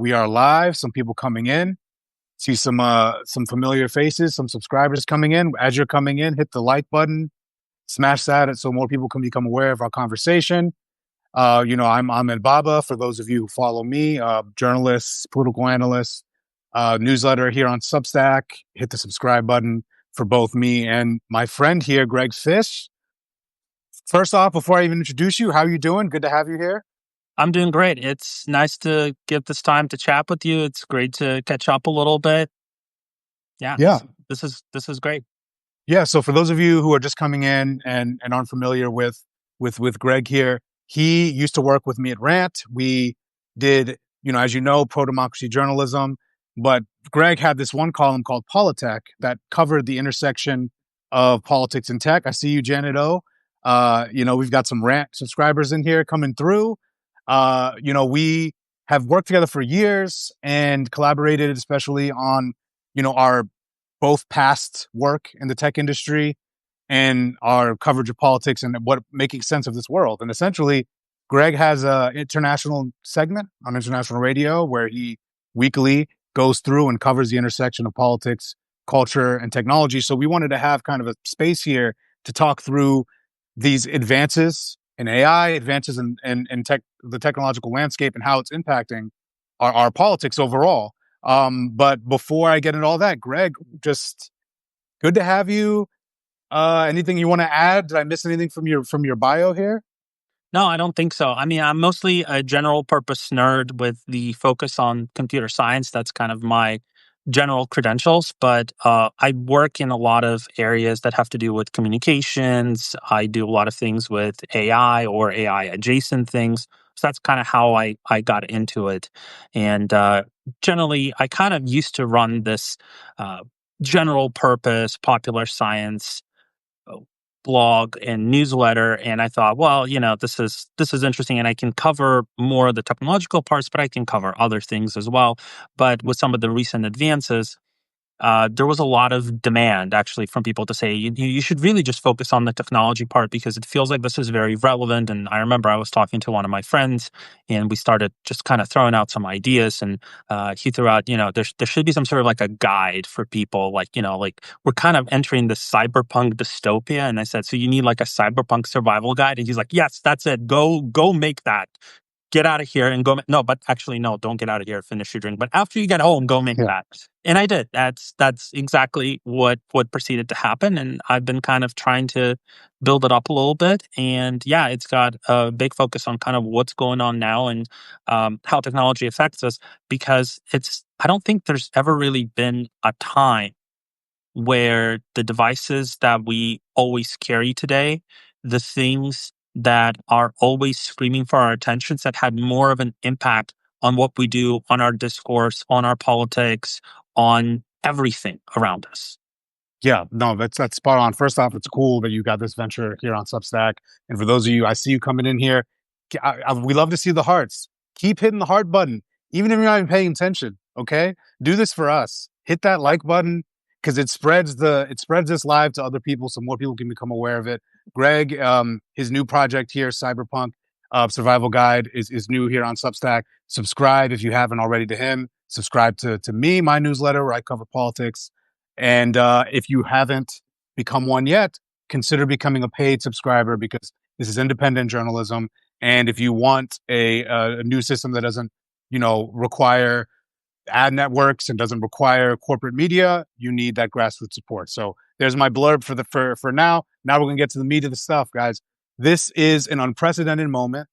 We are live. Some people coming in. See some familiar faces, some subscribers coming in. As you're coming in, hit the like button, smash that so more people can become aware of our conversation. I'm Ahmed Baba. For those of you who follow me, journalist, political analyst, newsletter here on Substack. Hit the subscribe button for both me and my friend here, Greg Fish. First off, before I even introduce you, how are you doing? Good to have you here. I'm doing great. It's nice to get this time to chat with you. It's great to catch up a little bit. Yeah. Yeah. This is great. Yeah. So for those of you who are just coming in and aren't familiar with Greg here, he used to work with me at Rant. We did, as you know, pro-democracy journalism. But Greg had this one column called Politech that covered the intersection of politics and tech. I see you, Janet O. We've got some Rant subscribers in here coming through. We have worked together for years and collaborated, especially on, our both past work in the tech industry and our coverage of politics and what making sense of this world. And essentially, Greg has an international segment on international radio where he weekly goes through and covers the intersection of politics, culture, and technology. So we wanted to have kind of a space here to talk through these advances in AI, advances in the technological landscape and how it's impacting our politics overall. But before I get into all that, Greg, just good to have you. Anything you want to add? Did I miss anything from your bio here? No, I don't think so. I mean, I'm mostly a general purpose nerd with the focus on computer science. That's kind of my general credentials, but I work in a lot of areas that have to do with communications. I do a lot of things with AI or AI adjacent things. So that's kind of how I got into it. And generally, I kind of used to run this general purpose, popular science blog and newsletter, and I thought, well, this is interesting, and I can cover more of the technological parts, but I can cover other things as well. But with some of the recent advances, there was a lot of demand actually from people to say you should really just focus on the technology part because it feels like this is very relevant. And I remember I was talking to one of my friends and we started just kind of throwing out some ideas, and he threw out, there should be some sort of like a guide for people, like we're kind of entering this cyberpunk dystopia. And I said, so you need like a cyberpunk survival guide? And he's like, yes, that's it. Go make that. Get out of here and go. No, but actually, no, don't get out of here. Finish your drink. But after you get home, go make that. And I did. That's exactly what proceeded to happen. And I've been kind of trying to build it up a little bit. And yeah, it's got a big focus on kind of what's going on now and how technology affects us. Because I don't think there's ever really been a time where the devices that we always carry today, the things that are always screaming for our attentions, that had more of an impact on what we do, on our discourse, on our politics, on everything around us. Yeah, no, that's spot on. First off, it's cool that you got this venture here on Substack. And for those of you, I see you coming in here. We love to see the hearts. Keep hitting the heart button, even if you're not even paying attention. Okay, do this for us. Hit that like button because it spreads this live to other people, so more people can become aware of it. Greg, his new project here, Cyberpunk Survival Guide, is new here on Substack. Subscribe if you haven't already to him. Subscribe to me, my newsletter where I cover politics. And if you haven't become one yet, consider becoming a paid subscriber because this is independent journalism. And if you want a news system that doesn't, require ad networks and doesn't require corporate media, you need that grassroots support. So there's my blurb for now. Now we're gonna get to the meat of the stuff, guys. This is an unprecedented moment.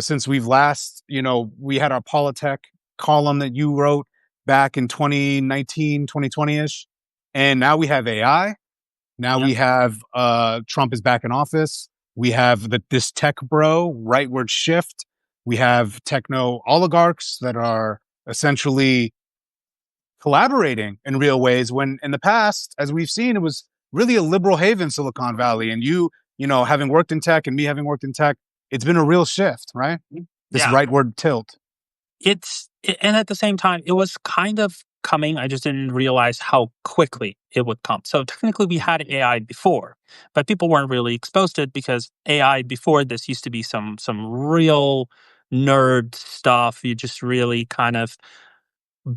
Since we've last, we had our Politech column that you wrote back in 2019, 2020-ish. And now we have AI. Now we have Trump is back in office. We have this tech bro, rightward shift. We have techno-oligarchs that are essentially collaborating in real ways when in the past, as we've seen, it was really a liberal haven, Silicon Valley. And having worked in tech and me having worked in tech, it's been a real shift, right? This rightward tilt. And at the same time, it was kind of coming. I just didn't realize how quickly it would come. So technically we had AI before, but people weren't really exposed to it because AI before this used to be some real nerd stuff. You just really kind of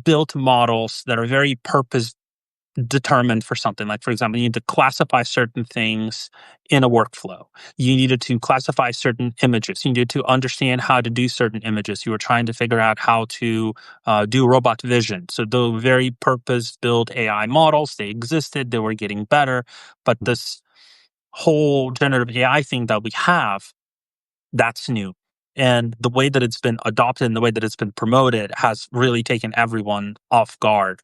built models that are very purpose determined for something. Like, for example, you need to classify certain things in a workflow. You needed to classify certain images. You needed to understand how to do certain images. You were trying to figure out how to do robot vision. So the very purpose-built AI models, they existed, they were getting better. But this whole generative AI thing that we have, that's new. And the way that it's been adopted and the way that it's been promoted has really taken everyone off guard,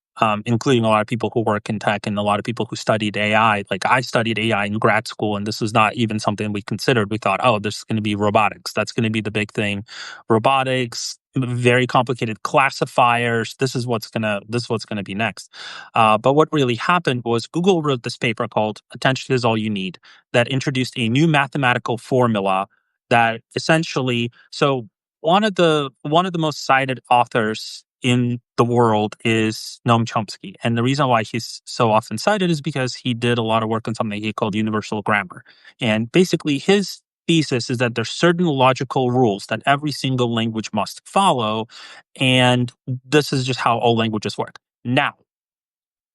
including a lot of people who work in tech and a lot of people who studied AI. Like I studied AI in grad school, and this was not even something we considered. We thought, oh, there's going to be robotics. That's going to be the big thing. Robotics, very complicated classifiers. This is what's gonna be next. But what really happened was Google wrote this paper called "Attention is All You Need" that introduced a new mathematical formula that essentially one of the most cited authors in the world is Noam Chomsky. And the reason why he's so often cited is because he did a lot of work on something he called universal grammar. And basically his thesis is that there's certain logical rules that every single language must follow, and this is just how all languages work. Now,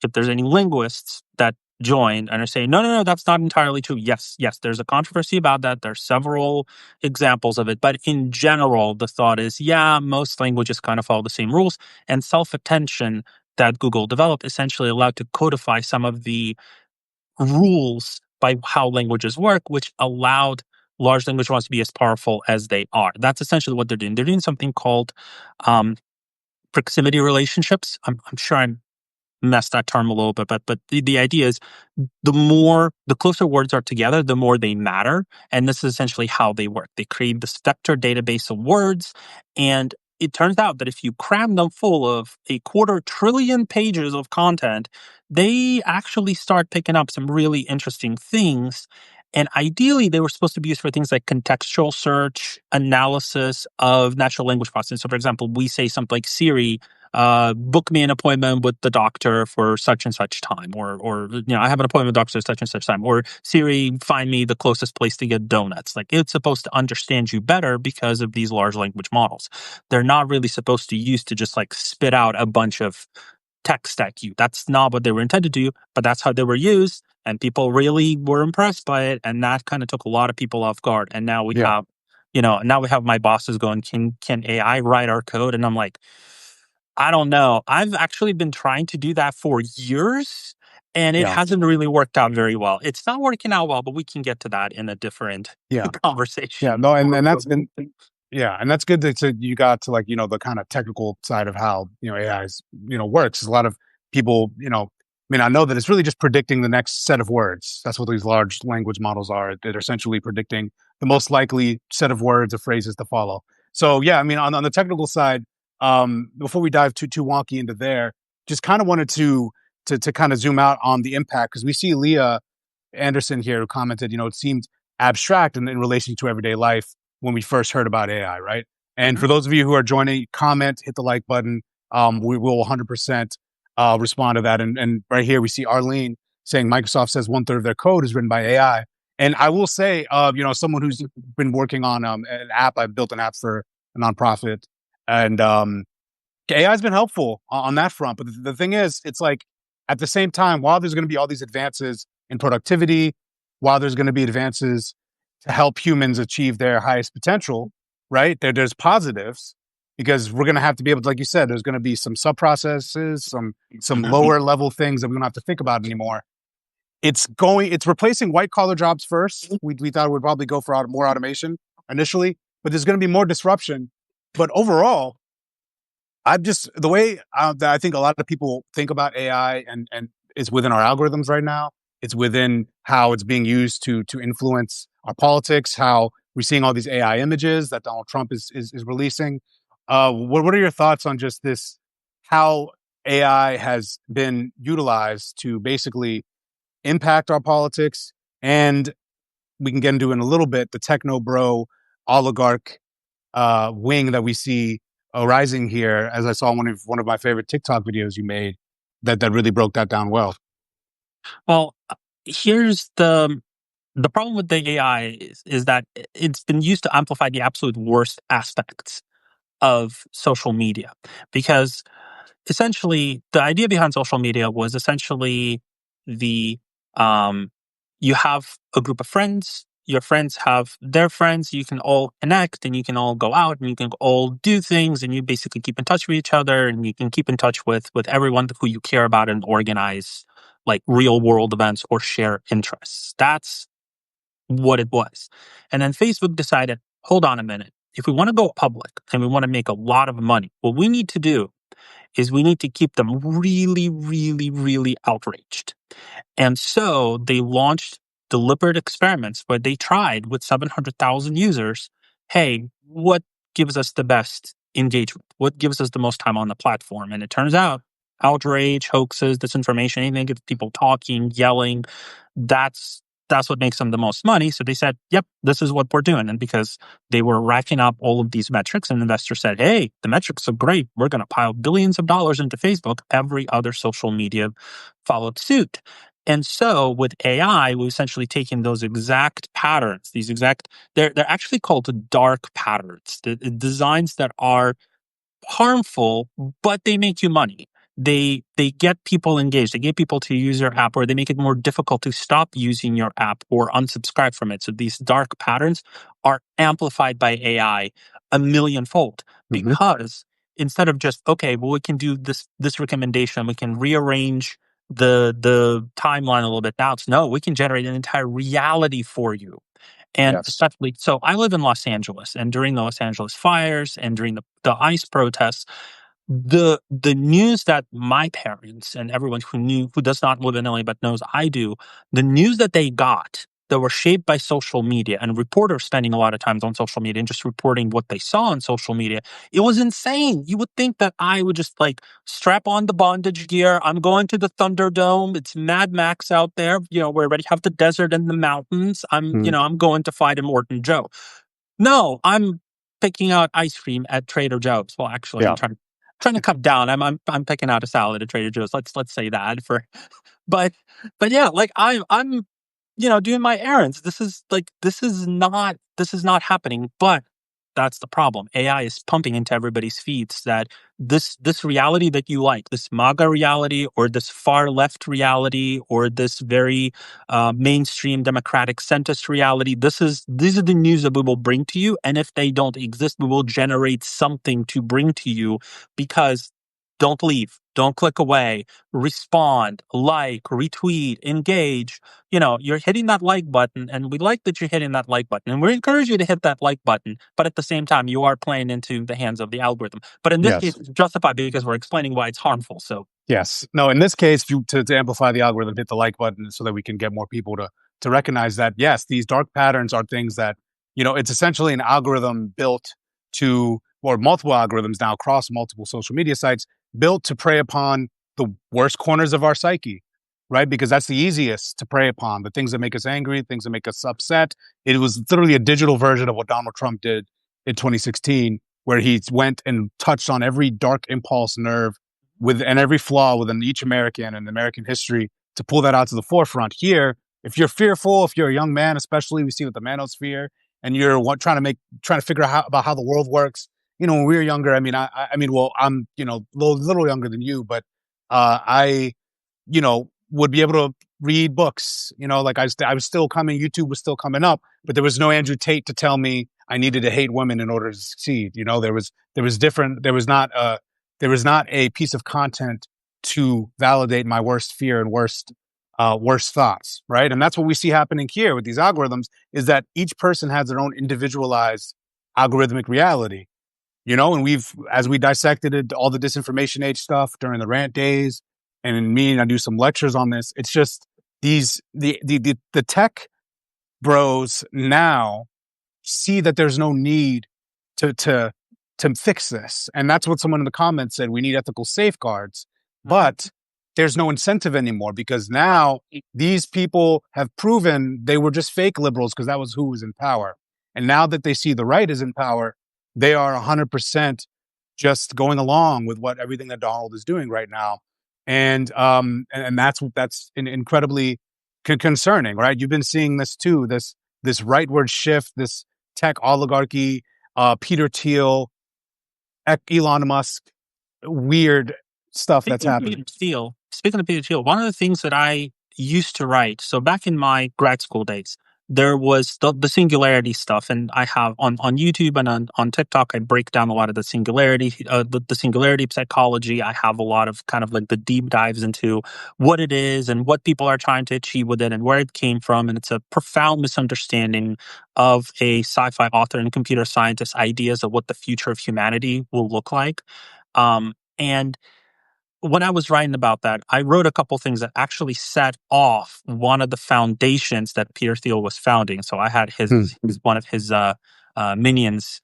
if there's any linguists that join and are saying, no, no, no, that's not entirely true. Yes, yes, there's a controversy about that. There's several examples of it. But in general, the thought is, yeah, most languages kind of follow the same rules. And self-attention that Google developed essentially allowed to codify some of the rules by how languages work, which allowed large language models to be as powerful as they are. That's essentially what they're doing. They're doing something called um, proximity relationships. I'm sure I'm mess that term a little bit, but the idea is the closer words are together, the more they matter. And this is essentially how they work. They create this vector database of words, and it turns out that if you cram them full of a 250 billion pages of content, they actually start picking up some really interesting things. And ideally, they were supposed to be used for things like contextual search, analysis of natural language processing. So, for example, we say something like Siri, book me an appointment with the doctor for such and such time, or I have an appointment with the doctor such and such time, or Siri, find me the closest place to get donuts. Like it's supposed to understand you better because of these large language models. They're not really supposed to use to just like spit out a bunch of text at you. That's not what they were intended to do, but that's how they were used, and people really were impressed by it, and that kind of took a lot of people off guard. And now we Yeah. have, now we have my bosses going, can AI write our code? And I'm like, I don't know. I've actually been trying to do that for years, and it Yeah. hasn't really worked out very well. It's not working out well, but we can get to that in a different Yeah. Yeah. conversation. No, and that's been yeah, and that's good that you got to like, the kind of technical side of how, AI is, works. A lot of people, may not know that it's really just predicting the next set of words. That's what these large language models are. They're essentially predicting the most likely set of words or phrases to follow. So yeah, I mean, on the technical side, before we dive too wonky into there, just kind of wanted to kind of zoom out on the impact because we see Leah Anderson here who commented, it seemed abstract in relation to everyday life when we first heard about AI, right? And Mhm. for those of you who are joining, comment, hit the like button. We will 100% respond to that. And right here, we see Arlene saying Microsoft says 1/3 of their code is written by AI. And I will say, someone who's been working on an app, I've built an app for a nonprofit, and AI has been helpful on that front. But the thing is, it's like at the same time, while there's going to be all these advances in productivity, while there's going to be advances to help humans achieve their highest potential, right? There's positives because we're going to have to be able to, like you said, there's going to be some sub processes, some Mhm. lower level things that we don't have to think about anymore. It's replacing white collar jobs first. We thought we'd probably go for more automation initially, but there's going to be more disruption. But overall, I'm just the way that I think a lot of people think about AI and is within our algorithms right now. It's within how it's being used to influence our politics. How we're seeing all these AI images that Donald Trump is releasing. What are your thoughts on just this? How AI has been utilized to basically impact our politics, and we can get into in a little bit the techno bro oligarch wing that we see arising here, as I saw one of my favorite TikTok videos you made that really broke that down well. Well, here's the problem with the AI is that it's been used to amplify the absolute worst aspects of social media, because essentially the idea behind social media was essentially the um you have a group of friends, your friends have their friends, you can all connect and you can all go out and you can all do things, and you basically keep in touch with each other, and you can keep in touch with everyone who you care about and organize like real world events or share interests. That's what it was. And then Facebook decided, hold on a minute, if we want to go public and we want to make a lot of money, what we need to do is we need to keep them really, really, really outraged. And so they launched deliberate experiments where they tried with 700,000 users, hey, what gives us the best engagement? What gives us the most time on the platform? And it turns out outrage, hoaxes, disinformation, anything that gets people talking, yelling, that's that's what makes them the most money. So they said, yep, this is what we're doing. And because they were racking up all of these metrics, and investors said, hey, the metrics are great. We're going to pile billions of dollars into Facebook. Every other social media followed suit. And so with AI, we've essentially taken those exact patterns, they're actually called dark patterns, the designs that are harmful, but they make you money. They get people engaged. They get people to use your app, or they make it more difficult to stop using your app or unsubscribe from it. So these dark patterns are amplified by AI a millionfold, Hmm. because instead of just, okay, well, we can do this recommendation, we can rearrange the timeline a little bit. Now it's, no, we can generate an entire reality for you. And Yes. especially, so I live in Los Angeles, and during the Los Angeles fires and during the ICE protests, the news that my parents and everyone who does not live in LA but knows I do, the news that they got that were shaped by social media and reporters spending a lot of times on social media and just reporting what they saw on social media, it was insane. You would think that I would just like strap on the bondage gear. I'm going to the Thunderdome. It's Mad Max out there. You know, we already have the desert and the mountains. Mm. I'm going to fight Immortan Joe. No, I'm picking out ice cream at Trader Joe's. Well, actually, I'm Yeah. trying to cut down. I'm picking out a salad at Trader Joe's. Let's say that for, but but yeah, like I'm doing my errands. This is not happening. But that's the problem. AI is pumping into everybody's feeds that this reality that you like, this MAGA reality or this far left reality or this very mainstream democratic centrist reality. These are the news that we will bring to you, and if they don't exist, we will generate something to bring to you. Because don't leave, don't click away, respond, like, retweet, engage. You're hitting that like button, and we like that you're hitting that like button, and we encourage you to hit that like button. But at the same time, you are playing into the hands of the algorithm. But in this case, Yes. it's justified because we're explaining why it's harmful. So, Yes. No, in this case, if you, to amplify the algorithm, hit the like button so that we can get more people to recognize that, yes, these dark patterns are things that, it's essentially an algorithm built to, or multiple algorithms now across multiple social media sites built to prey upon the worst corners of our psyche, right? Because that's the easiest to prey upon, the things that make us angry, things that make us upset. It was literally a digital version of what Donald Trump did in 2016, where he went and touched on every dark impulse nerve and every flaw within each American and American history to pull that out to the forefront. Here, if you're fearful, if you're a young man, especially we see with the manosphere, and you're trying to figure out about how the world works. When we were younger, well, I'm little younger than you, but I would be able to read books. Like I was still coming, YouTube was still coming up, but there was no Andrew Tate to tell me I needed to hate women in order to succeed. There was not a piece of content to validate my worst fear and worst thoughts, right? And that's what we see happening here with these algorithms, is that each person has their own individualized algorithmic reality. And as we dissected it, all the disinformation age stuff during the rant days, and in me, and I do some lectures on this. It's just the tech bros now see that there's no need to to to fix this, and that's what someone in the comments said. We need ethical safeguards, but there's no incentive anymore, because now these people have proven they were just fake liberals because that was who was in power, and now that they see the right is in power, they are 100% just going along with everything that Donald is doing right now, and that's incredibly concerning, right? You've been seeing this too, this rightward shift, this tech oligarchy, Peter Thiel. Elon Musk weird stuff that's happening. Speaking of Peter Thiel, one of the things that I used to write, so back in my grad school days, there was the singularity stuff, and I have on YouTube and on TikTok, I break down a lot of the singularity, the singularity psychology. I have a lot of kind of like the deep dives into what it is and what people are trying to achieve with it and where it came from, and it's a profound misunderstanding of a sci-fi author and computer scientist ideas of what the future of humanity will look like. And when I was writing about that, I wrote a couple things that actually set off one of the foundations that Peter Thiel was founding. So I had Hmm. one of his minions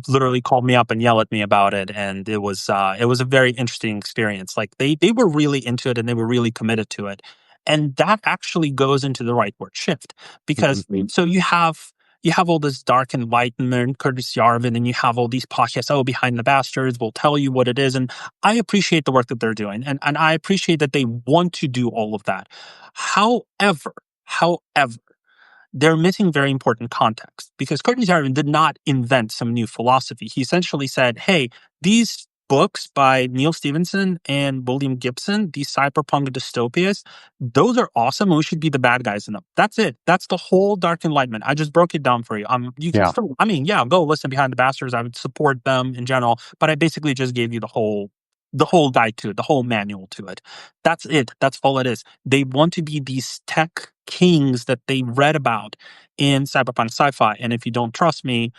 literally called me up and yell at me about it, and it was a very interesting experience. Like they were really into it and they were really committed to it, and that actually goes into the rightward shift because so you have all this dark enlightenment, Curtis Yarvin, and you have all these podcasts. Oh, Behind the Bastards will tell you what it is, and I appreciate the work that they're doing, and I appreciate that they want to do all of that. However, they're missing very important context because Curtis Yarvin did not invent some new philosophy. He essentially said, hey, these books by Neil Stephenson and William Gibson, these cyberpunk dystopias, those are awesome. And we should be the bad guys in them. That's it. That's the whole Dark Enlightenment. I just broke it down for you. You can still, I mean, yeah, go listen Behind the Bastards. I would support them in general, but I basically just gave you the whole guide to it, the whole manual to it. That's it. That's all it is. They want to be these tech kings that they read about in cyberpunk sci-fi. And if you don't trust me,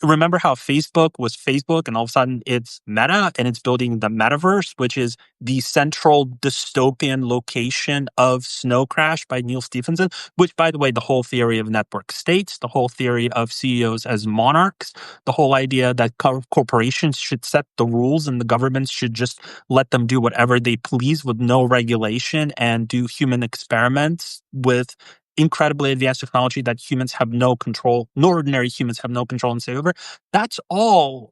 remember how Facebook was Facebook and all of a sudden it's Meta and it's building the metaverse, which is the central dystopian location of Snow Crash by Neil Stephenson, which, by the way, the whole theory of network states, the whole theory of CEOs as monarchs, the whole idea that corporations should set the rules and the governments should just let them do whatever they please with no regulation and do human experiments with incredibly advanced technology that humans have no control, nor ordinary humans have no control and say over. That's all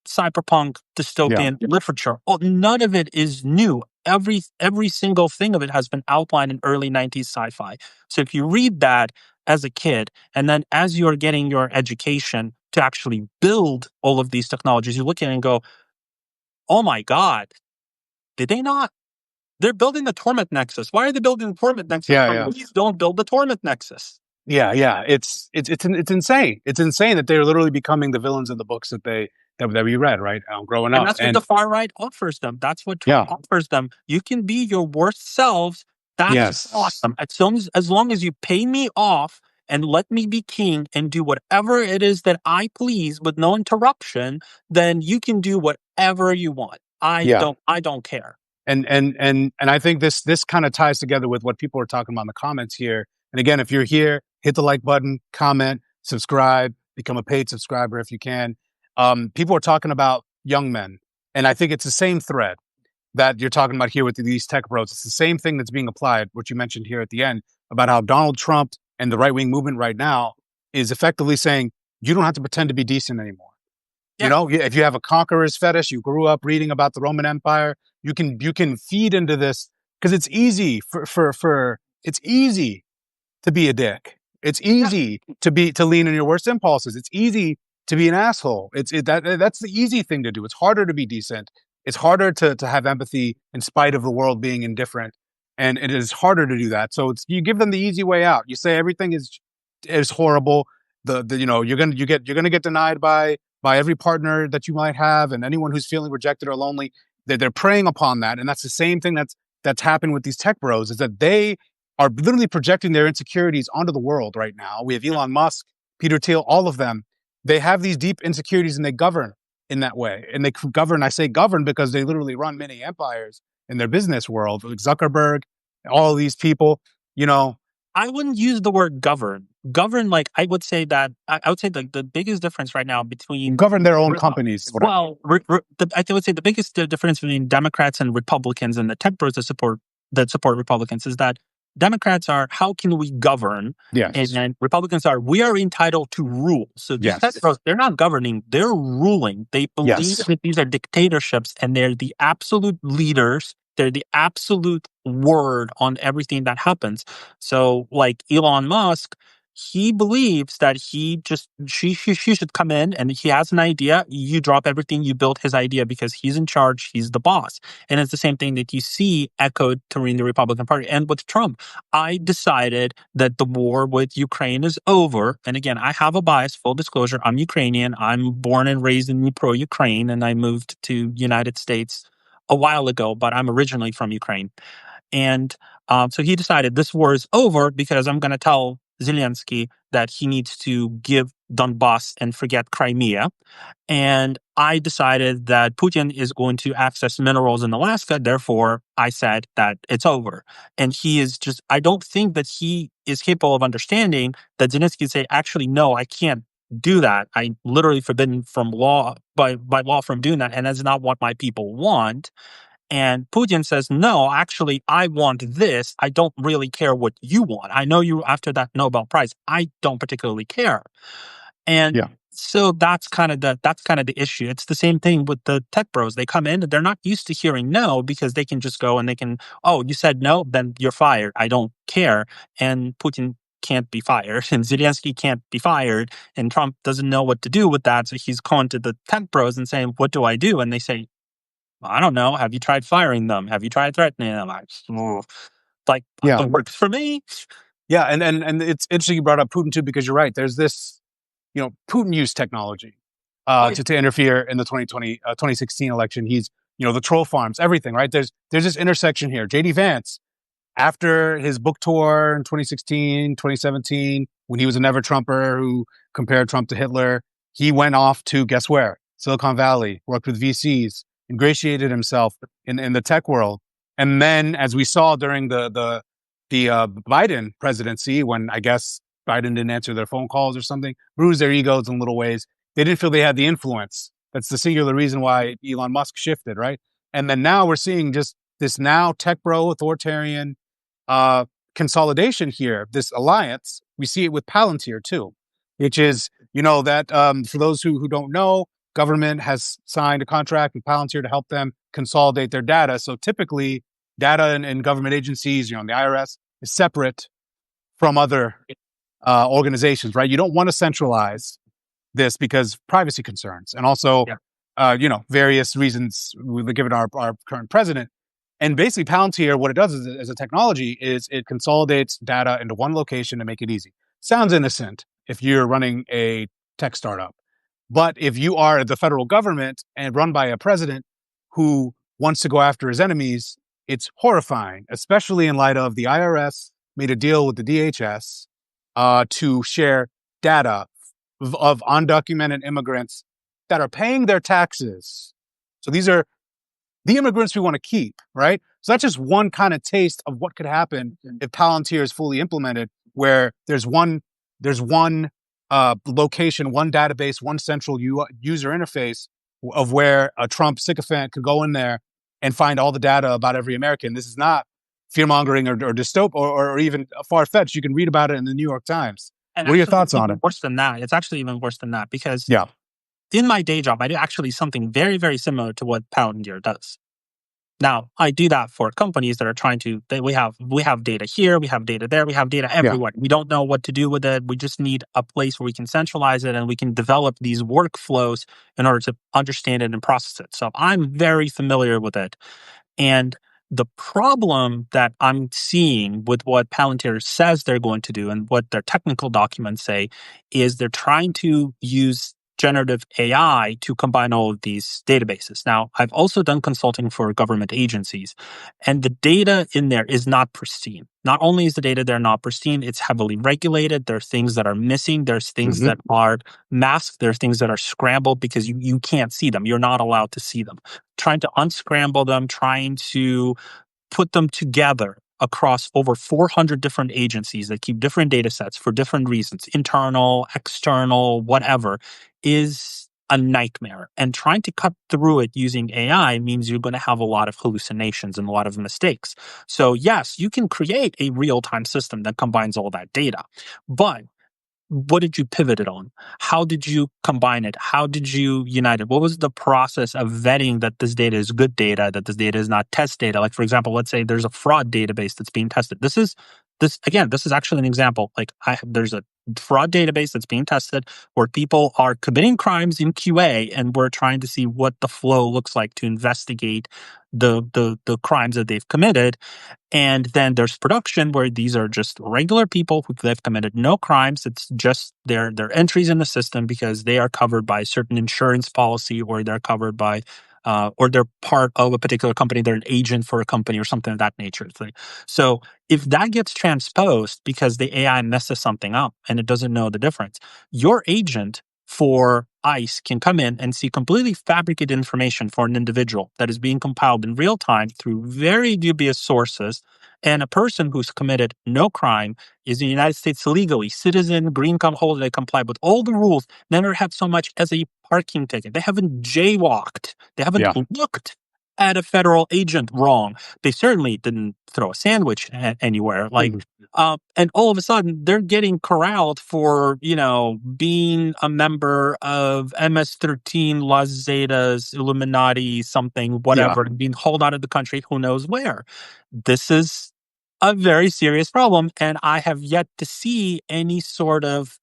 cyberpunk dystopian literature. Oh, none of it is new. Every single thing of it has been outlined in early 90s sci-fi. So if you read that as a kid, and then as you're getting your education to actually build all of these technologies, you look at it and go, oh my God, did they not? They're building the Torment Nexus. Why are they building the Torment Nexus? Please don't build the Torment Nexus. Yeah. It's insane. It's insane that they're literally becoming the villains of the books that we read, right? Growing up. And that's what the far right offers them. That's what Trump offers them. You can be your worst selves. That's awesome. As long as you pay me off and let me be king and do whatever it is that I please with no interruption, then you can do whatever you want. I don't care. And I think this kind of ties together with what people are talking about in the comments here. And again, if you're here, hit the like button, comment, subscribe, become a paid subscriber if you can. People are talking about young men, and I think it's the same thread that you're talking about here with these tech bros. It's the same thing that's being applied, what you mentioned here at the end, about how Donald Trump and the right-wing movement right now is effectively saying, you don't have to pretend to be decent anymore. Yeah. You know, if you have a conqueror's fetish, you grew up reading about the Roman Empire, you can feed into this because it's easy it's easy to be a dick. It's easy to lean in your worst impulses. It's easy to be an asshole. That's the easy thing to do. It's harder to be decent. It's harder to have empathy in spite of the world being indifferent, and it is harder to do that. So you give them the easy way out. You say everything is horrible. You're gonna get denied by every partner that you might have, and anyone who's feeling rejected or lonely. They're preying upon that, and that's the same thing that's happened with these tech bros. Is that they are literally projecting their insecurities onto the world right now. We have Elon Musk, Peter Thiel, all of them. They have these deep insecurities, and they govern in that way. And they govern. I say govern because they literally run many empires in their business world. Like Zuckerberg, all of these people. You know, I wouldn't use the word govern. Govern, like I would say the biggest difference right now between govern their own companies. Well, I would say the biggest difference between Democrats and Republicans and the tech bros that support Republicans is that Democrats are, how can we govern? Yes. And then Republicans are, we are entitled to rule. So these tech bros, they're not governing, they're ruling. They believe that these are dictatorships and they're the absolute leaders. They're the absolute word on everything that happens. So like Elon Musk, He believes that she should come in and he has an idea. You drop everything, you build his idea because he's in charge, he's the boss. And it's the same thing that you see echoed during the Republican Party. And with Trump, I decided that the war with Ukraine is over. And again, I have a bias, full disclosure. I'm Ukrainian. I'm born and raised in pro-Ukraine, and I moved to United States a while ago, but I'm originally from Ukraine. And so he decided this war is over because I'm going to tell Zelensky that he needs to give Donbass and forget Crimea. And I decided that Putin is going to access minerals in Alaska. Therefore, I said that it's over. And he is just, I don't think that he is capable of understanding that Zelensky say, actually, no, I can't do that. I literally forbidden from law by law from doing that. And that's not what my people want. And Putin says, no, actually, I want this. I don't really care what you want. I know you after that Nobel Prize. I don't particularly care. And Yeah. so that's kind of the issue. It's the same thing with the tech bros. They come in and they're not used to hearing no because they can just go and they can, oh, you said no, then you're fired. I don't care. And Putin can't be fired and Zelensky can't be fired and Trump doesn't know what to do with that. So he's calling to the tech bros and saying, what do I do? And they say, I don't know. Have you tried firing them? Have you tried threatening them? Like, Yeah. it works for me. Yeah, and it's interesting you brought up Putin too, because you're right. There's this, Putin used technology to interfere in the 2016 election. He's, the troll farms, everything, right? There's this intersection here. JD Vance, after his book tour in 2016, 2017, when he was a never Trumper who compared Trump to Hitler, he went off to, guess where? Silicon Valley, worked with VCs, ingratiated himself in the tech world. And then, as we saw during the Biden presidency, when I guess Biden didn't answer their phone calls or something, bruised their egos in little ways. They didn't feel they had the influence. That's the singular reason why Elon Musk shifted, right? And then now we're seeing just this now tech bro authoritarian consolidation here, this alliance. We see it with Palantir too, which is, that for those who don't know, government has signed a contract with Palantir to help them consolidate their data. So typically, data in government agencies, the IRS, is separate from other organizations, right? You don't want to centralize this because privacy concerns and also, various reasons given our current president. And basically, Palantir, what it does as a technology is it consolidates data into one location to make it easy. Sounds innocent if you're running a tech startup. But if you are the federal government and run by a president who wants to go after his enemies, it's horrifying, especially in light of the IRS made a deal with the DHS to share data of undocumented immigrants that are paying their taxes. So these are the immigrants we want to keep, right? So that's just one kind of taste of what could happen if Palantir is fully implemented, where there's one location, one database, one central user interface of where a Trump sycophant could go in there and find all the data about every American. This is not fear-mongering or dystopia or even far-fetched. You can read about it in the New York Times. And what are your thoughts on it? Worse than that. It's actually even worse than that because yeah. In my day job, I do actually something very, very similar to what Palantir does. Now, I do that for companies that are trying to, we have data here, we have data there, we have data everywhere. We don't know what to do with it. We just need a place where we can centralize it and we can develop these workflows in order to understand it and process it. So I'm very familiar with it. And the problem that I'm seeing with what Palantir says they're going to do and what their technical documents say is they're trying to use generative AI to combine all of these databases. Now, I've also done consulting for government agencies, and the data in there is not pristine. Not only is the data there not pristine, it's heavily regulated. There's things that are missing. There's things that are masked. There's things that are scrambled because you can't see them. You're not allowed to see them. Trying to unscramble them, trying to put them together across over 400 different agencies that keep different data sets for different reasons, internal, external, whatever, is a nightmare. And trying to cut through it using AI means you're going to have a lot of hallucinations and a lot of mistakes. So yes, you can create a real-time system that combines all that data, but what did you pivot it on? How did you combine it? How did you unite it? What was the process of vetting that this data is good data, that this data is not test data? Like, for example, let's say there's a fraud database that's being tested. This is actually an example. Like there's a fraud database that's being tested where people are committing crimes in QA, and we're trying to see what the flow looks like to investigate the crimes that they've committed. And then there's production where these are just regular people who they've committed no crimes. It's just their entries in the system because they are covered by a certain insurance policy, or they're covered by or they're part of a particular company. They're an agent for a company or something of that nature. So if that gets transposed because the AI messes something up and it doesn't know the difference, your agent for ICE can come in and see completely fabricated information for an individual that is being compiled in real time through very dubious sources. And a person who's committed no crime is in the United States illegally, citizen, green card holder, they comply with all the rules, never had so much as a parking ticket. They haven't jaywalked. They haven't Yeah. looked at a federal agent wrong. They certainly didn't throw a sandwich anywhere. And all of a sudden, they're getting corralled for, being a member of MS-13, Las Zetas, Illuminati, something, Yeah. whatever, being hauled out of the country, who knows where. This is a very serious problem, and I have yet to see any sort of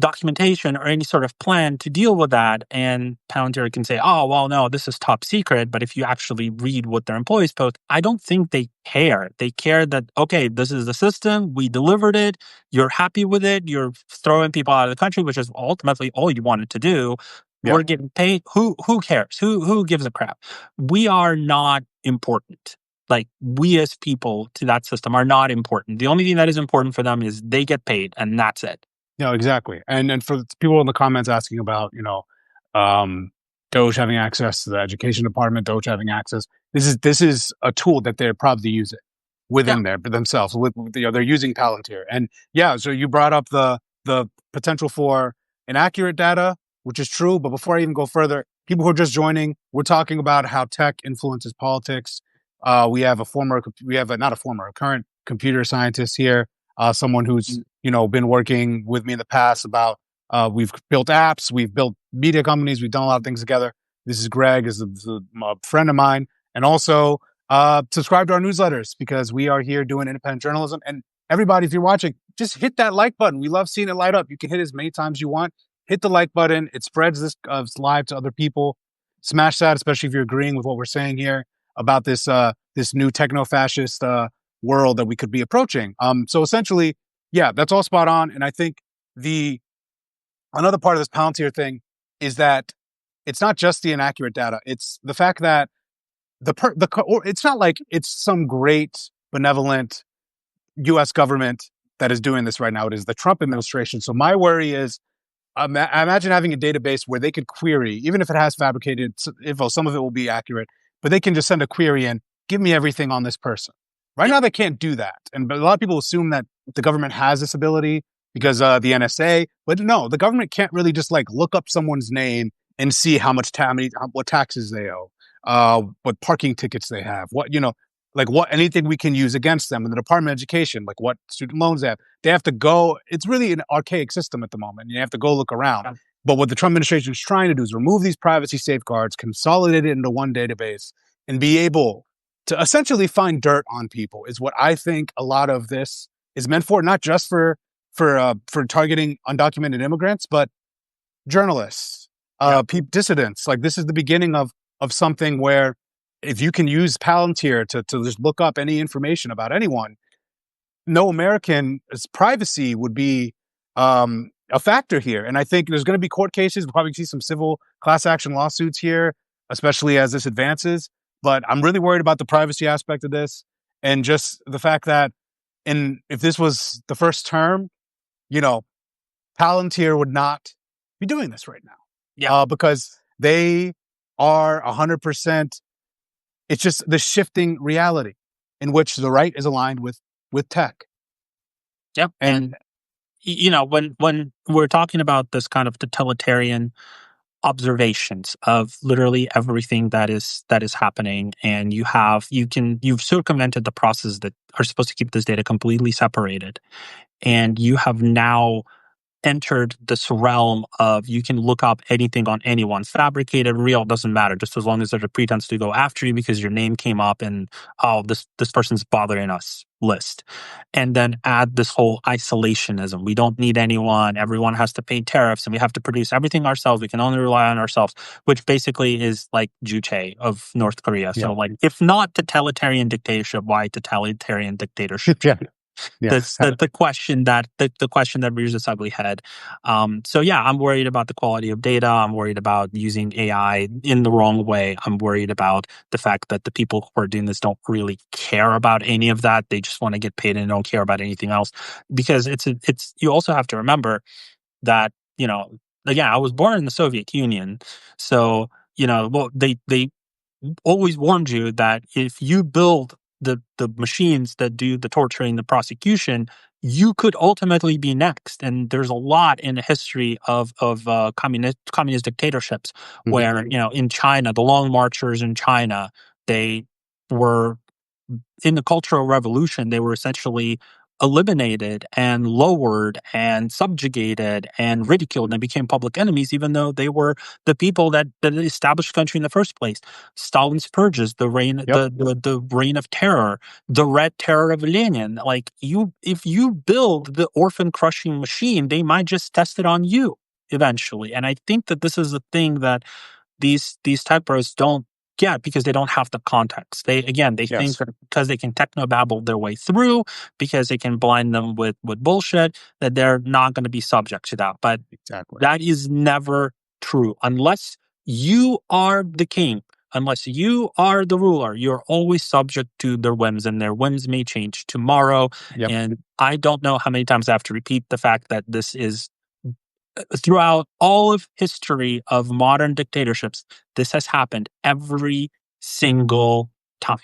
documentation or any sort of plan to deal with that. And Palantir can say, oh, well, no, this is top secret. But if you actually read what their employees post, I don't think they care. They care that, okay, this is the system. We delivered it. You're happy with it. You're throwing people out of the country, which is ultimately all you wanted to do. Yeah. We're getting paid. Who cares? Who gives a crap? We are not important. Like, we as people to that system are not important. The only thing that is important for them is they get paid, and that's it. No, exactly. And for people in the comments asking about, Doge having access to the education department, Doge having access, this is a tool that they're probably using within there themselves. They're using Palantir. And yeah, so you brought up the potential for inaccurate data, which is true. But before I even go further, people who are just joining, we're talking about how tech influences politics. We have a current computer scientist here, someone who's been working with me in the past about we've built apps, we've built media companies, we've done a lot of things together. This is Greg, is a friend of mine, and also subscribe to our newsletters because we are here doing independent journalism. And everybody, if you're watching, just hit that like button. We love seeing it light up. You can hit as many times you want. Hit the like button. It spreads this live to other people. Smash that, especially if you're agreeing with what we're saying here about this new techno-fascist world that we could be approaching. So essentially, yeah, that's all spot on. And I think another part of this Palantir thing is that it's not just the inaccurate data. It's the fact that it's not like it's some great benevolent U.S. government that is doing this right now. It is the Trump administration. So my worry is, I imagine having a database where they could query, even if it has fabricated info, some of it will be accurate, but they can just send a query in, give me everything on this person. Right now, they can't do that. But a lot of people assume that the government has this ability because the NSA, but no, the government can't really just look up someone's name and see how much what taxes they owe, what parking tickets they have, anything we can use against them in the Department of Education, like what student loans they have. They have to go. It's really an archaic system at the moment. You have to go look around. Yeah. But what the Trump administration is trying to do is remove these privacy safeguards, consolidate it into one database, and be able to essentially find dirt on people is what I think a lot of this is meant for, not just for targeting undocumented immigrants, but journalists, dissidents. Like, this is the beginning of something where if you can use Palantir to just look up any information about anyone, no American's privacy would be a factor here. And I think there's going to be court cases. We'll probably see some civil class action lawsuits here, especially as this advances. But I'm really worried about the privacy aspect of this, and just the fact that if this was the first term, Palantir would not be doing this right now. Yeah. Because they are 100%. It's just the shifting reality in which the right is aligned with tech. Yep. And when we're talking about this kind of totalitarian observations of literally everything that is happening, and you've circumvented the processes that are supposed to keep this data completely separated, and you have now entered this realm of you can look up anything on anyone, fabricated, real, doesn't matter, just as long as there's a pretense to go after you because your name came up and oh, this person's bothering us list. And then add this whole isolationism. We don't need anyone. Everyone has to pay tariffs and we have to produce everything ourselves. We can only rely on ourselves, which basically is like Juche of North Korea. Yeah. So like, if not totalitarian dictatorship, why totalitarian dictatorship? Yeah. Yeah. That's the question that the question that rears its ugly head. So yeah, I'm worried about the quality of data. I'm worried about using AI in the wrong way. I'm worried about the fact that the people who are doing this don't really care about any of that. They just want to get paid and don't care about anything else. Because it's you also have to remember that, again, I was born in the Soviet Union, so well, they always warned you that if you build the machines that do the torturing, the prosecution, you could ultimately be next. And there's a lot in the history of communist dictatorships Mhm. where in China, the Long Marchers in China, they were in the Cultural Revolution. They were essentially eliminated and lowered and subjugated and ridiculed, and they became public enemies, even though they were the people that established the country in the first place. Stalin's purges, the reign, Yep. the reign of terror, the Red Terror of Lenin. Like if you build the orphan crushing machine, they might just test it on you eventually. And I think that this is a thing that these typers don't get because they don't have the context. They think Yes. that because they can techno babble their way through, because they can blind them with bullshit, that they're not going to be subject to that. But Exactly. that is never true. Unless you are the king, unless you are the ruler, you're always subject to their whims, and their whims may change tomorrow. Yep. And I don't know how many times I have to repeat the fact that this is throughout all of history of modern dictatorships, this has happened every single time.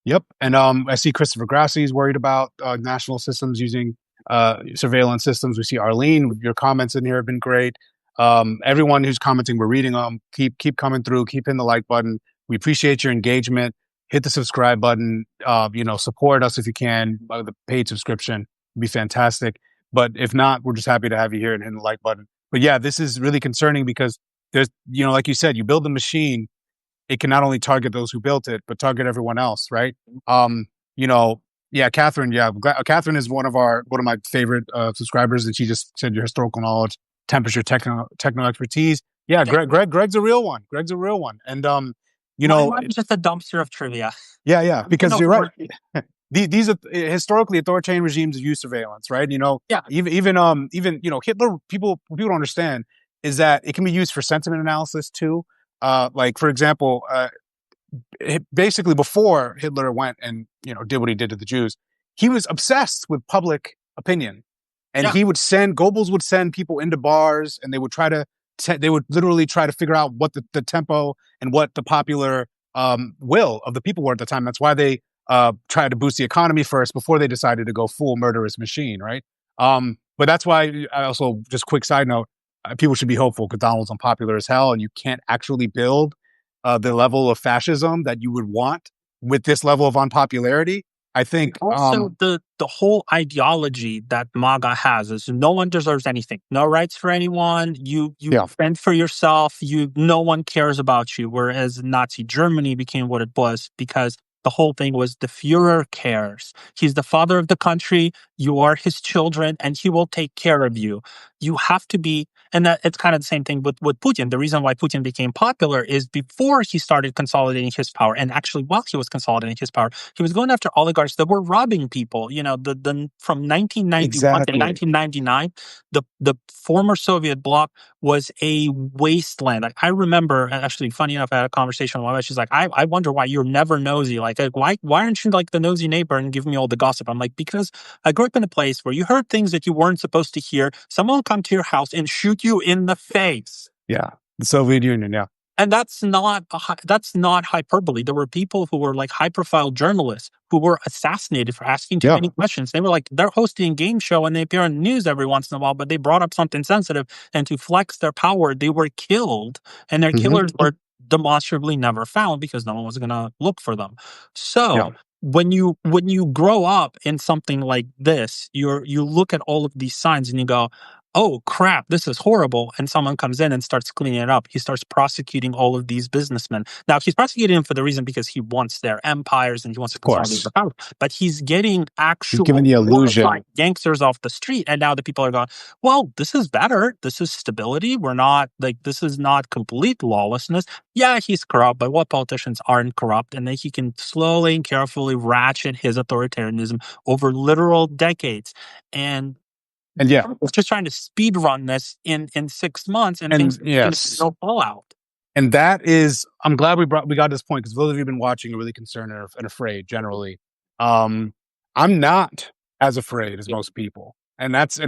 Yep. And I see Christopher Grassi is worried about national systems using surveillance systems. We see Arlene. Your comments in here have been great. Everyone who's commenting, we're reading them. Keep coming through. Keep hitting the like button. We appreciate your engagement. Hit the subscribe button. Support us if you can. The paid subscription would be fantastic. But if not, we're just happy to have you here and hit the like button. But yeah, this is really concerning because there's, like you said, you build the machine, it can not only target those who built it, but target everyone else, right? Yeah, Catherine. Yeah, Catherine is one of my favorite subscribers, and she just said your historical knowledge, temperature, techno expertise. Yeah, Greg's a real one. Greg's a real one, and I'm just a dumpster of trivia. Yeah, because you're right. These are historically authoritarian regimes use surveillance, right? Yeah. Even Hitler. People don't understand is that it can be used for sentiment analysis too. Like for example, basically before Hitler went and did what he did to the Jews, he was obsessed with public opinion, and he would Goebbels would send people into bars, and they would they would literally try to figure out what the tempo and what the popular will of the people were at the time. That's why they tried to boost the economy first before they decided to go full murderous machine, right? But that's why I also, just quick side note, people should be hopeful because Donald's unpopular as hell, and you can't actually build the level of fascism that you would want with this level of unpopularity. I think also the whole ideology that MAGA has is no one deserves anything, no rights for anyone. You fend for yourself. No one cares about you. Whereas Nazi Germany became what it was because the whole thing was the Führer cares. He's the father of the country. You are his children, and he will take care of you. You have to be, and that it's kind of the same thing with Putin. The reason why Putin became popular is before he started consolidating his power, and actually while he was consolidating his power, he was going after oligarchs that were robbing people. From 1991 to 1999, the former Soviet bloc was a wasteland. Like, I remember, actually, funny enough, I had a conversation with my wife. She's like, I wonder why you're never nosy. Like why aren't you like the nosy neighbor and give me all the gossip? I'm like, because I grew up in a place where you heard things that you weren't supposed to hear. Someone will come to your house and shoot you in the face. Yeah, the Soviet Union, yeah. And that's not hyperbole. There were people who were like high-profile journalists who were assassinated for asking too many questions. They were like, they're hosting a game show and they appear on the news every once in a while, but they brought up something sensitive, and to flex their power, they were killed, and their killers were demonstrably never found because no one was going to look for them. So when you grow up in something like this, you look at all of these signs and you go, oh crap, this is horrible, and someone comes in and starts cleaning it up. He starts prosecuting all of these businessmen. Now he's prosecuting them for the reason because he wants their empires and he wants to Of consolidate course. the power. But he's getting He's given actual the glorified illusion. gangsters off the street, and now the people are going, well, this is better. This is stability. We're not like this is not complete lawlessness. Yeah, he's corrupt, but what politicians aren't corrupt? And then he can slowly and carefully ratchet his authoritarianism over literal decades. And And yeah, was just trying to speed run this in 6 months, and and things are going to yes. no fallout. And that is, I'm glad we got to this point because those of you who've been watching are really concerned and afraid generally. I'm not as afraid as most people. And that's,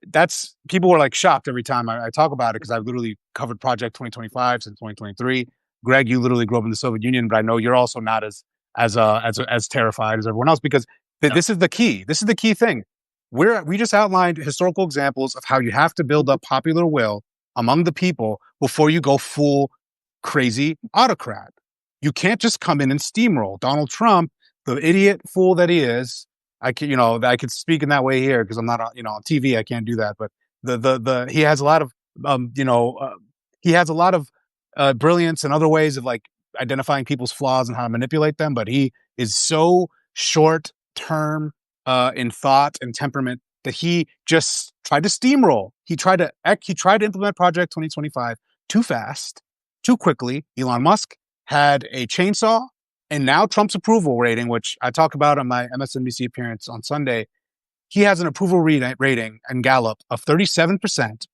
that's people were like shocked every time I talk about it because I've literally covered Project 2025 since 2023. Greg, you literally grew up in the Soviet Union, but I know you're also not as terrified as everyone else because No. this is the key. This is the key thing. We just outlined historical examples of how you have to build up popular will among the people before you go full crazy autocrat. You can't just come in and steamroll. Donald Trump, the idiot fool that he is, I could speak in that way here because I'm not, on TV. I can't do that. But he has a lot of, he has a lot of brilliance and other ways of like identifying people's flaws and how to manipulate them. But he is so short term in thought and temperament that he just tried to steamroll. He tried to implement Project 2025 too fast, too quickly. Elon Musk had a chainsaw and now Trump's approval rating, which I talked about on my MSNBC appearance on Sunday, he has an approval rating and Gallup of 37%,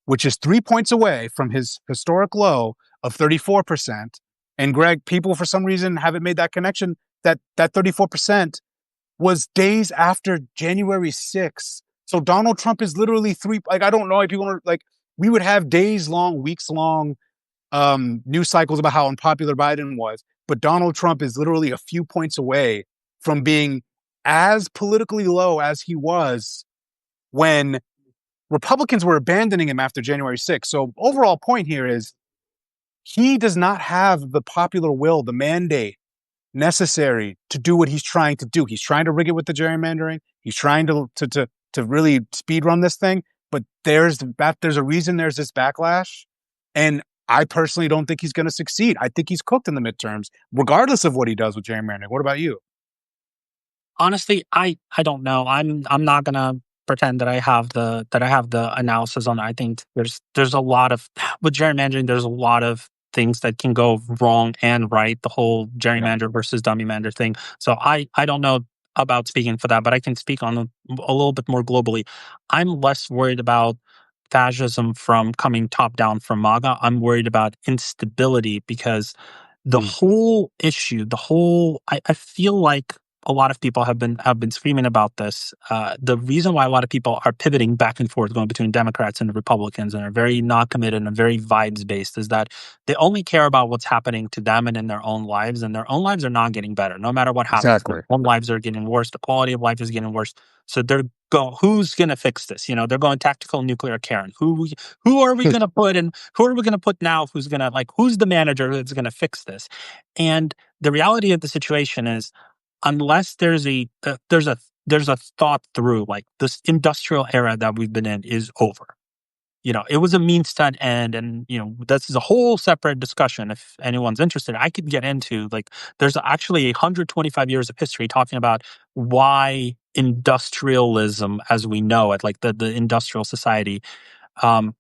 which is 3 points away from his historic low of 34%. And Greg, people for some reason haven't made that connection that 34% was days after January 6th. So Donald Trump is literally I don't know if people are like, we would have days long, weeks long news cycles about how unpopular Biden was, but Donald Trump is literally a few points away from being as politically low as he was when Republicans were abandoning him after January 6th. So overall point here is he does not have the popular will, the mandate necessary to do what he's trying to do. He's trying to rig it with the gerrymandering. He's trying to really speed run this thing. But there's a reason there's this backlash, and I personally don't think he's going to succeed. I think he's cooked in the midterms, regardless of what he does with gerrymandering. What about you? Honestly, I don't know. I'm not gonna pretend that I have the analysis on it. I think there's a lot of with gerrymandering. There's a lot of things that can go wrong and right. The whole Yeah, gerrymander versus dummymander thing. So I don't know about speaking for that, but I can speak on a little bit more globally. I'm less worried about fascism from coming top down from MAGA. I'm worried about instability because the mm, whole issue, I feel like a lot of people have been screaming about this. The reason why a lot of people are pivoting back and forth, going between Democrats and the Republicans, and are very not committed and very vibes based, is that they only care about what's happening to them and in their own lives, and their own lives are not getting better. No matter what happens, their exactly. own lives are getting worse. The quality of life is getting worse. So who's going to fix this? They're going tactical nuclear Karen. Who are we going to put in? Who are we going to put now? Who's the manager that's going to fix this? And the reality of the situation is, unless there's a thought through, like, this industrial era that we've been in is over. It was a means to an end, and this is a whole separate discussion. If anyone's interested, I could get into, like, there's actually 125 years of history talking about why industrialism as we know it, like the industrial society, um,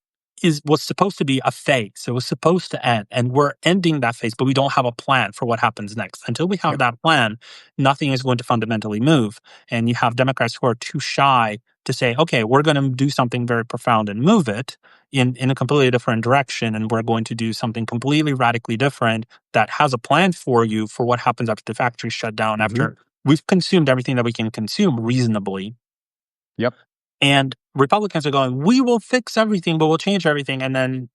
was supposed to be a phase. It was supposed to end, and we're ending that phase, but we don't have a plan for what happens next. Until we have Yep. that plan, nothing is going to fundamentally move. And you have Democrats who are too shy to say, okay, we're going to do something very profound and move it in a completely different direction, and we're going to do something completely radically different that has a plan for you for what happens after the factories shut down, Mm-hmm. after we've consumed everything that we can consume reasonably. Yep. And Republicans are going, we will fix everything, but we'll change everything. And then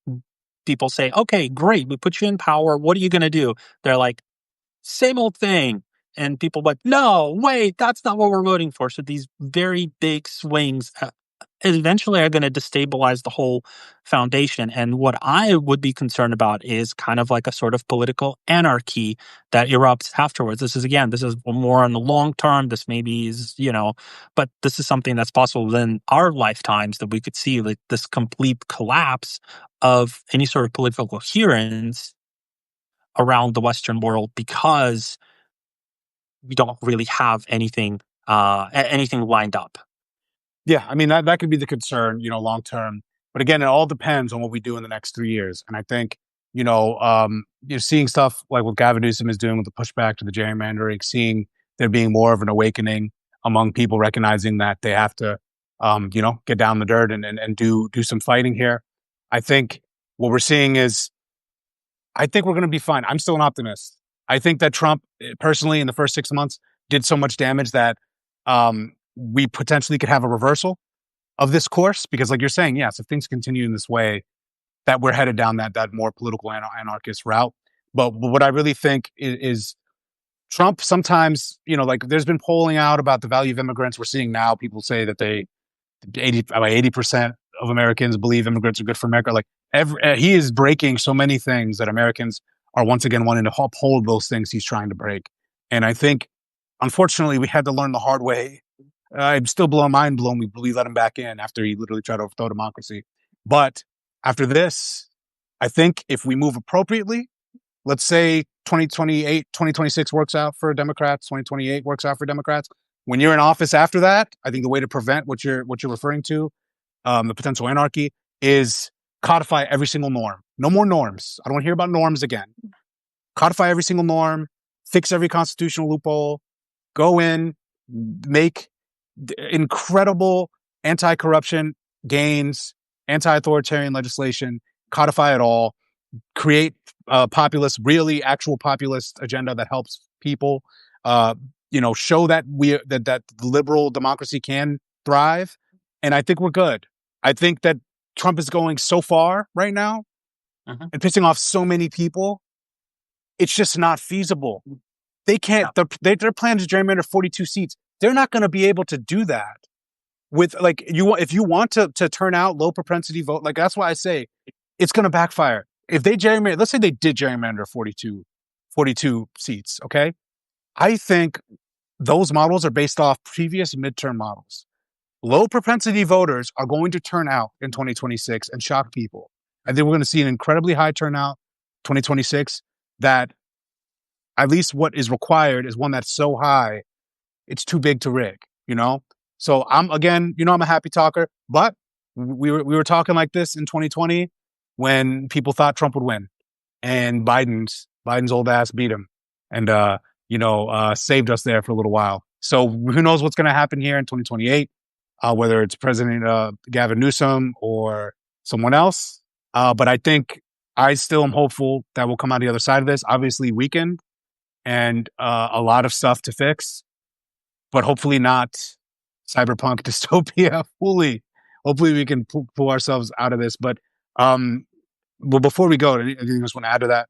people say, okay, great, we put you in power. What are you going to do? They're like, same old thing. And people are like, no, wait, that's not what we're voting for. So these very big swings eventually are going to destabilize the whole foundation. And what I would be concerned about is kind of like a sort of political anarchy that erupts afterwards. This is more on the long term. This maybe is, but this is something that's possible within our lifetimes, that we could see like this complete collapse of any sort of political coherence around the Western world, because we don't really have anything lined up. Yeah, I mean that could be the concern, long term. But again, it all depends on what we do in the next 3 years. And I think, you're seeing stuff like what Gavin Newsom is doing with the pushback to the gerrymandering, seeing there being more of an awakening among people recognizing that they have to, get down the dirt and do some fighting here. I think what we're seeing is, I think we're going to be fine. I'm still an optimist. I think that Trump, personally, in the first 6 months, did so much damage that we potentially could have a reversal of this course. Because, like you're saying, yes, if things continue in this way, that we're headed down that more political anarchist route. But what I really think is Trump sometimes, like there's been polling out about the value of immigrants. We're seeing now people say that 80% of Americans believe immigrants are good for America. Like he is breaking so many things that Americans are once again wanting to uphold those things he's trying to break. And I think, unfortunately, we had to learn the hard way. I'm still mind blown. We let him back in after he literally tried to overthrow democracy. But after this, I think if we move appropriately, let's say 2028, 2026 works out for Democrats, 2028 works out for Democrats. When you're in office after that, I think the way to prevent what you're referring to, the potential anarchy, is codify every single norm. No more norms. I don't want to hear about norms again. Codify every single norm, fix every constitutional loophole, go in, make incredible anti-corruption gains, anti-authoritarian legislation, codify it all, create populist, really actual populist agenda that helps people, show that that liberal democracy can thrive. And I think we're good. I think that Trump is going so far right now and pissing off so many people. It's just not feasible. They can't. Their plan is gerrymander 42 seats. They're not going to be able to do that with if you want to turn out low propensity vote. Like that's why I say it's going to backfire. If they gerrymander, let's say they did gerrymander 42 seats. Okay, I think those models are based off previous midterm models. Low propensity voters are going to turn out in 2026 and shock people. I think we're going to see an incredibly high turnout 2026 that at least what is required is one that's so high, it's too big to rig, So I'm I'm a happy talker, but we were talking like this in 2020 when people thought Trump would win, and Biden's old ass beat him, and saved us there for a little while. So who knows what's going to happen here in 2028, whether it's President Gavin Newsom or someone else. But I think I still am hopeful that we'll come out the other side of this. Obviously weakened and a lot of stuff to fix, but hopefully not cyberpunk dystopia fully. Hopefully we can pull ourselves out of this. But well, before we go, anything you just want to add to that?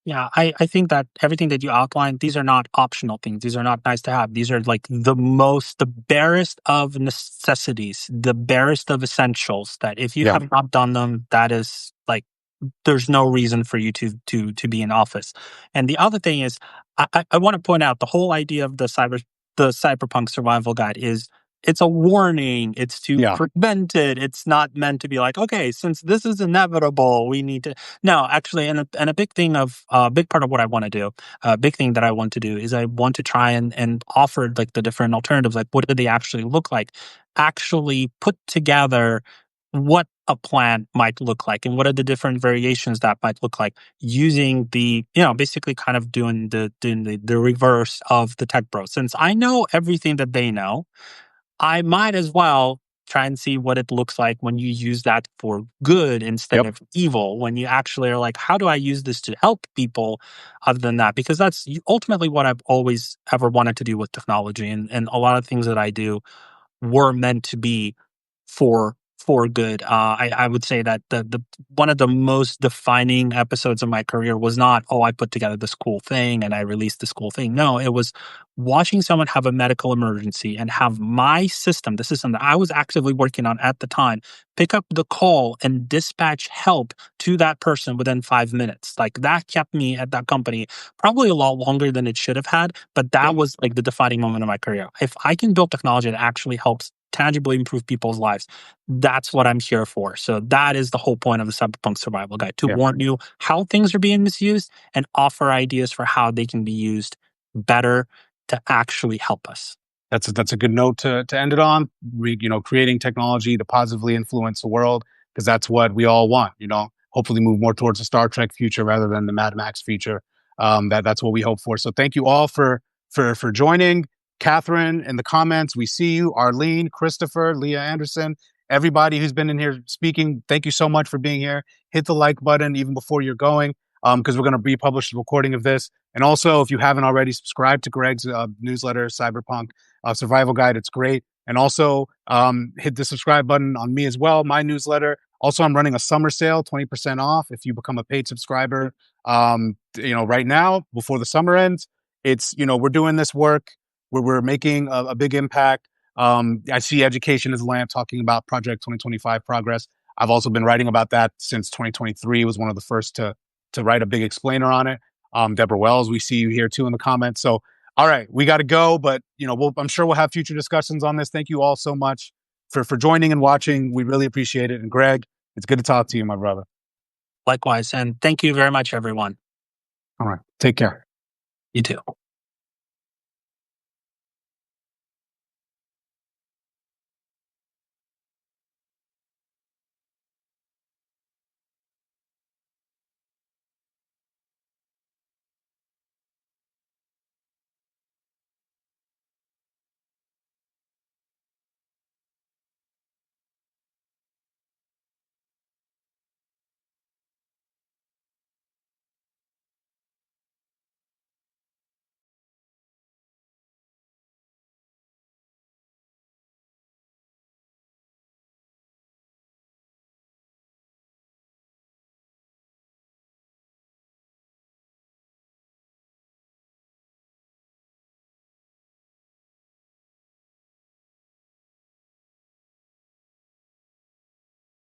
Yeah, I think that everything that you outlined, these are not optional things. These are not nice to have. These are like the barest of necessities, the barest of essentials, that if you have not done them, that is like, there's no reason for you to be in office. And the other thing is, I want to point out the whole idea of the cyberpunk survival guide is, it's a warning. It's to prevent it. It's not meant to be like, okay, since this is inevitable, we need to. No, actually, and a big thing of big part of what I want to do, a big thing that I want to do is I want to try and offer like the different alternatives. Like, what do they actually look like? Actually put together what a plan might look like and what are the different variations that might look like, using the, basically kind of doing the reverse of the tech bros. Since I know everything that they know, I might as well try and see what it looks like when you use that for good instead of evil. When you actually are like, how do I use this to help people other than that? Because that's ultimately what I've always ever wanted to do with technology. And a lot of things that I do were meant to be for for good. I would say that the one of the most defining episodes of my career was not, oh, I put together this cool thing and I released this cool thing. No, it was watching someone have a medical emergency and have my system, the system that I was actively working on at the time, pick up the call and dispatch help to that person within 5 minutes. Like that kept me at that company probably a lot longer than it should have had, but that Yep. was like the defining moment of my career. If I can build technology that actually helps tangibly improve people's lives, that's what I'm here for. So that is the whole point of the Cyberpunk Survival Guide, to Yeah. warn you how things are being misused and offer ideas for how they can be used better to actually help us. That's a good note to end it on. Creating technology to positively influence the world, because that's what we all want. Hopefully move more towards the Star Trek future rather than the Mad Max future. That's what we hope for. So thank you all for joining. Catherine in the comments, we see you. Arlene, Christopher, Leah Anderson, everybody who's been in here speaking. Thank you so much for being here. Hit the like button even before you're going, because we're going to republish the recording of this. And also, if you haven't already, subscribe to Greg's newsletter, Cyberpunk Survival Guide. It's great. And also hit the subscribe button on me as well, my newsletter. Also, I'm running a summer sale, 20% off if you become a paid subscriber. Right now, before the summer ends, we're doing this work where we're making a big impact. I see Education as a Lamp talking about Project 2025 progress. I've also been writing about that since 2023. Was one of the first to write a big explainer on it. Deborah Wells, we see you here too in the comments. So, all right, we got to go, but I'm sure we'll have future discussions on this. Thank you all so much for joining and watching. We really appreciate it. And Greg, it's good to talk to you, my brother. Likewise, and thank you very much, everyone. All right, take care. You too.